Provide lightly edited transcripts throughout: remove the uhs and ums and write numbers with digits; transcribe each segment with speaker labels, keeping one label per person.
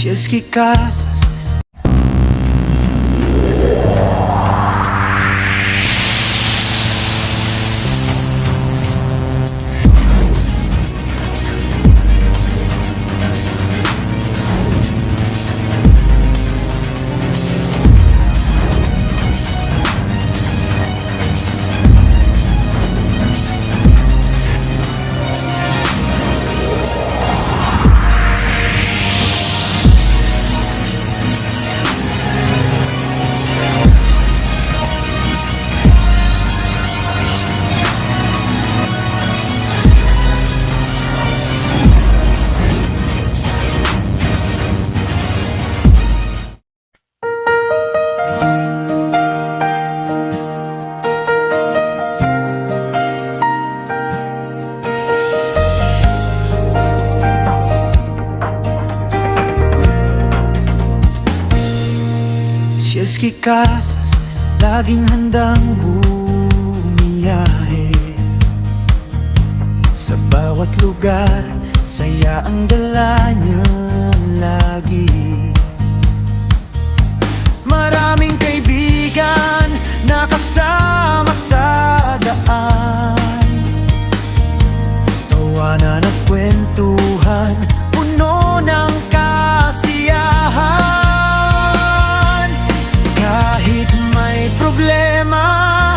Speaker 1: Cielski Casas. Cielski Casas, laging handang bumiyahe. Sa bawat lugar, saya ang dala niya lagi. Maraming kaibigan na kasama sa daan, tawanan at kwentuhan, puno ng kasiyahan. Kahit may problema,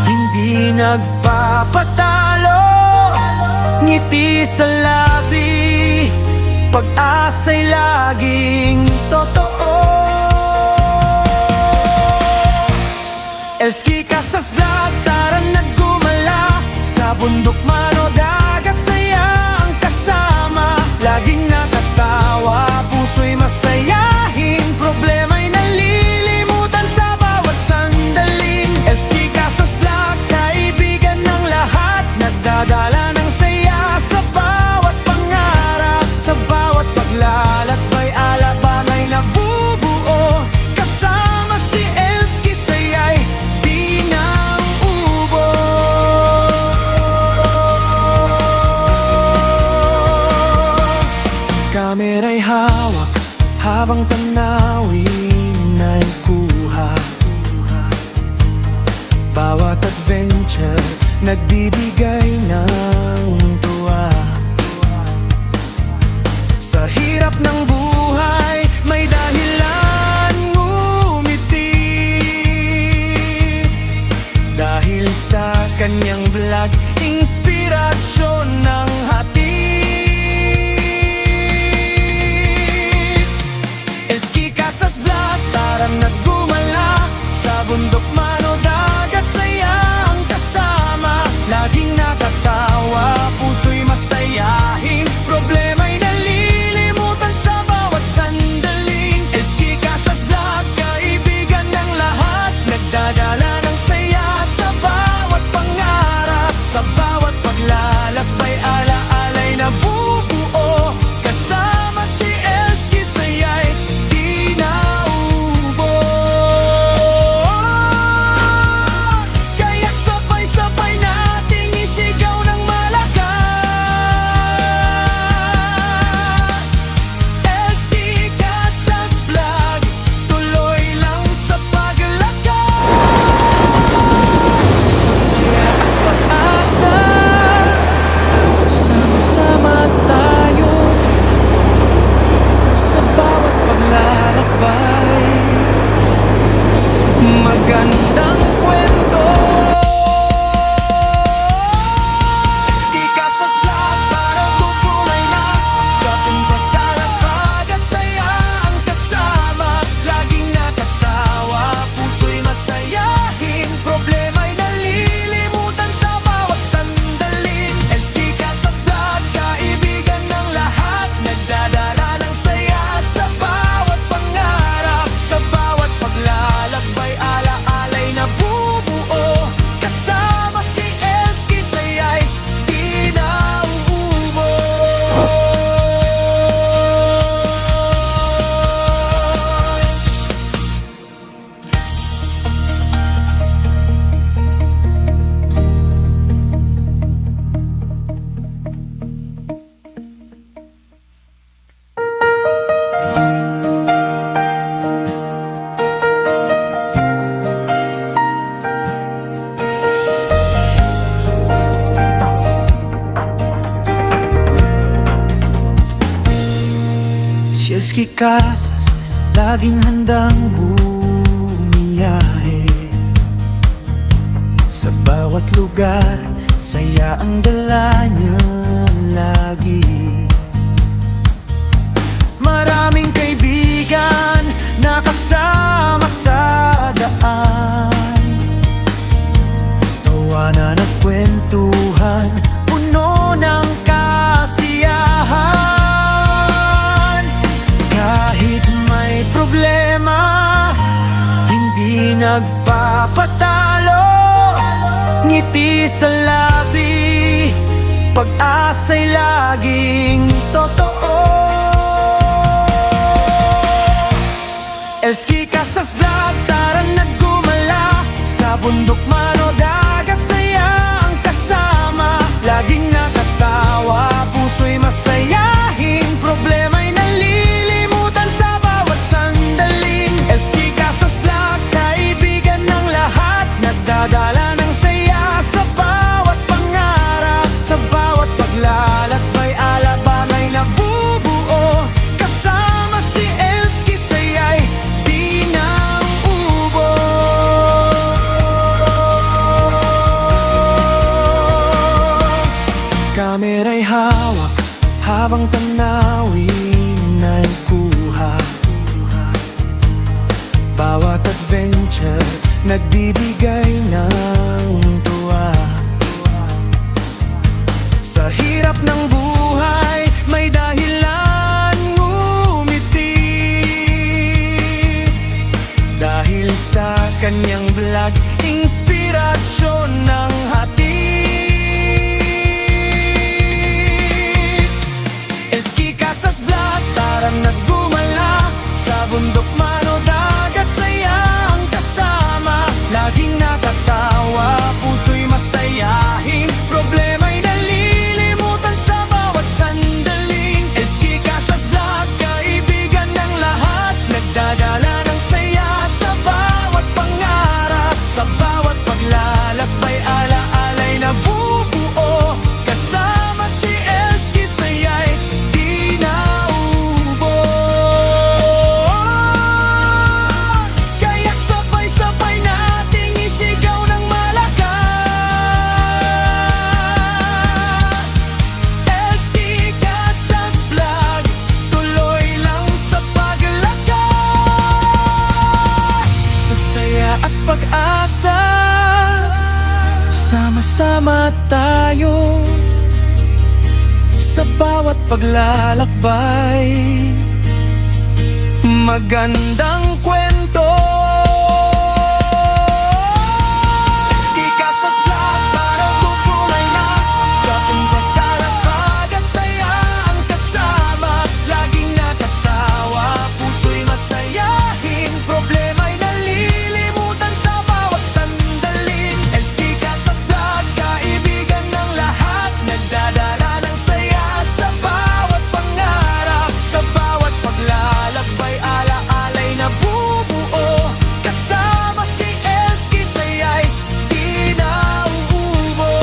Speaker 1: hindi nagpapatalo. Ngiti sa labi, pag-asa'y laging totoo. Cielski Casas Vlog, tara na gumala. Sa bundok man o dagat, saya ang kasama. Laging nakatawa, puso'y masayahin, problema'y nalilimutan sa bawat sandaling. Cielski Casas Vlog, kaibigan ng lahat, nagdadala ng saya sa bawat pangarap. Sa bawat paglalakbay, alabang ay nabubuo. Kasama si Cielski, saya'y di na ubos. Kamera'y hawak habang tanawin ay kuha. Bawat adventure nagbibigay ng tuwa. Sa hirap ng buhay, may dahilan ngumiti. Dahil sa kanyang vlog, inspirasyon ng hatid. Cielski Casas Vlog, tara na't gumala. Sa bundok man o dagat, saya ang kasama. Laging nakatawa, puso'y masayahin, problema'y nalilimutan sa bawat Siyempre Casas, laging handang bumiyahe. Sa bawat lugar, saya ang dala niya lagi. Maraming kaibigan na kasama sa daan, tawanan at kwentuhan, puno ng kasiyahan. Kahit may problema, hindi nagpapatalo. Ngiti sa labi, pag-asa'y laging totoo. Elski Casas Vlog, tara na gumala. Sa bundok man o dagat, saya ang kasama. Laging nakatawa, puso'y masayahin, problema'y nalilimutan sa bawat sandaling. Elski Casas Vlog, kaibigan ng lahat, nagdadala ng saya sa bawat pangarap. Sa bawat paglalakbay, alabang ay nabubuo. Kasama si Elski, saya'y di na ubos. Kamera'y hawak habang tanawin ay kuha. Bawat adventure nagbibigay ng tuwa. Sa hirap ng buhay, may dahilan ngumiti. Dahil sa kanyang vlog, inspirasyon ng hatid. Elski Casas Vlog, tara na gumala. Sa bundok man o dagat, saya ang kasama. Laging nakatawa, puso'y masayahin, problema'y nalilimutan sa bawat sandaling. Elski Casas Vlog, kaibigan ng lahat, nagdadala ng saya sa bawat pangarap. Sa bawat paglalakbay, ala-alay na bubuo. Kasama si Elski, saya'y di na ubos. Kaya't sabay-sabay nating isigaw ng malakas. Elski Casas Vlog, tuloy lang sa paglakas. Sa saya at pag-asa, sama-sama tayo. Sa bawat paglalakbay, magandang kwento. Elski Casas Vlog, para tutunay na sa bundok kalapag at saya ang kasama. Laging nakatawa, puso'y masayahin, problema'y nalilimutan sa bawat sandaling. Elski Casas Vlog, kaibigan ng lahat, nagdadala ng saya sa bawat pangarap. Sa bawat paglalakbay, ala-alay na bubuo. Kasama si Elski, saya'y di na uubos.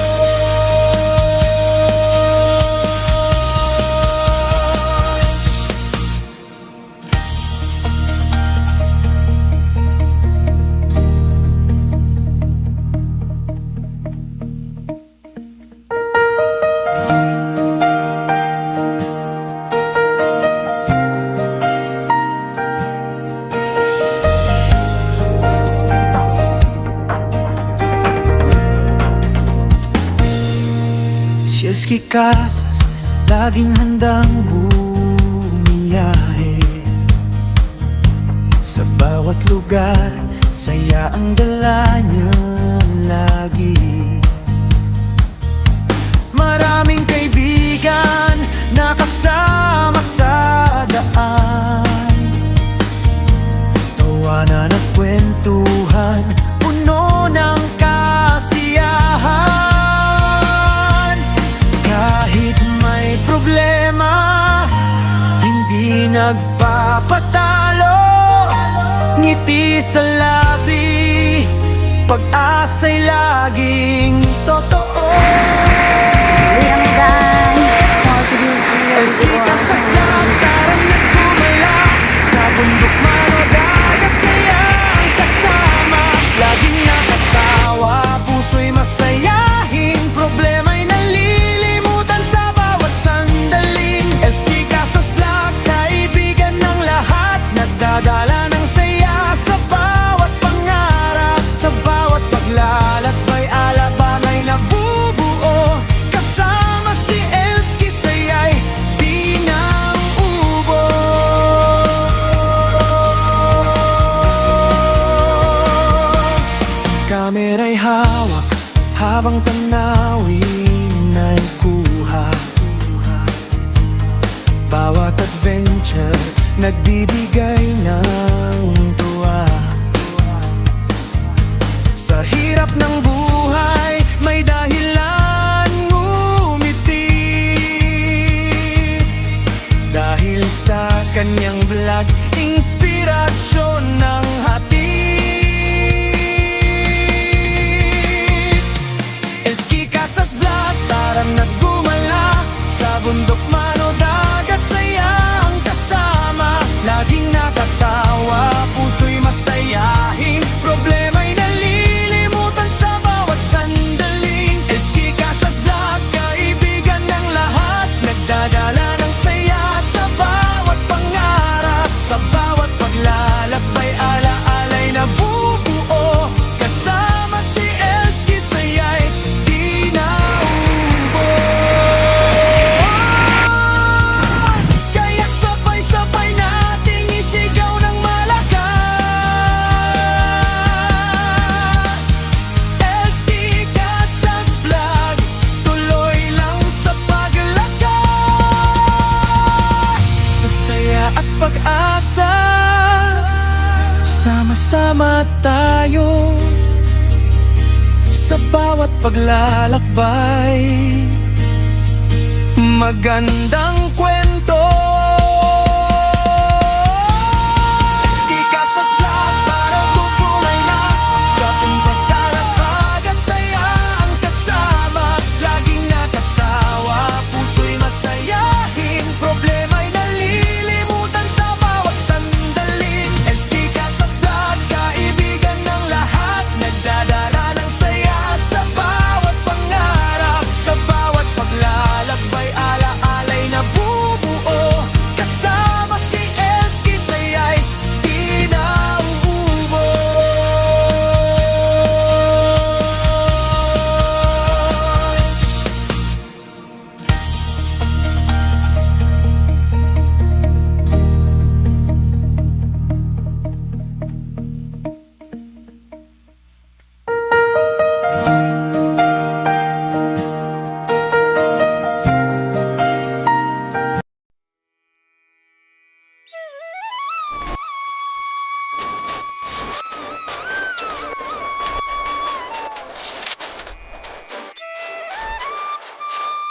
Speaker 1: Elski Casas, laging handang bumiyahe. Sa bawat lugar, saya ang dala niya lagi. Maraming kaibigan na kasama sa daan, tawanan at kwentuhan, puno ng kasiyahan. Kahit may problema, hindi nagpapatalo. Ngiti sa labi, pag-asa'y laging totoo.
Speaker 2: Ayan guys,
Speaker 1: Elski Casas Vlog, tara na gumala. Habang tanawin ay kuha, bawat adventure nagbibigay ng tuwa. Sa hirap ng buhay may dahilan ngumiti, dahil sa kanyang vlog, inspirasyon ng hatid. Elski Casas Vlog, tara na gumala. Sa bundok man o dagat, saya ang kasama. Laging nakatawa, puso'y masayahin, problema'y nalilimutan sa bawat sandaling. Elski Casas Vlog, kaibigan ng lahat, nagdadala ng saya sa bawat pangarap. Sa bawat paglalakbay, ala-alay na bubuo. Kasama si Elski, saya'y di naubo. Kaya't sabay-sabay nating isigaw ng malakas. Elski Casas Vlog, tuloy lang sa paglakas. Sa saya at pag-asa, sama-sama tayo. Sa bawat paglalakbay, magandang kwento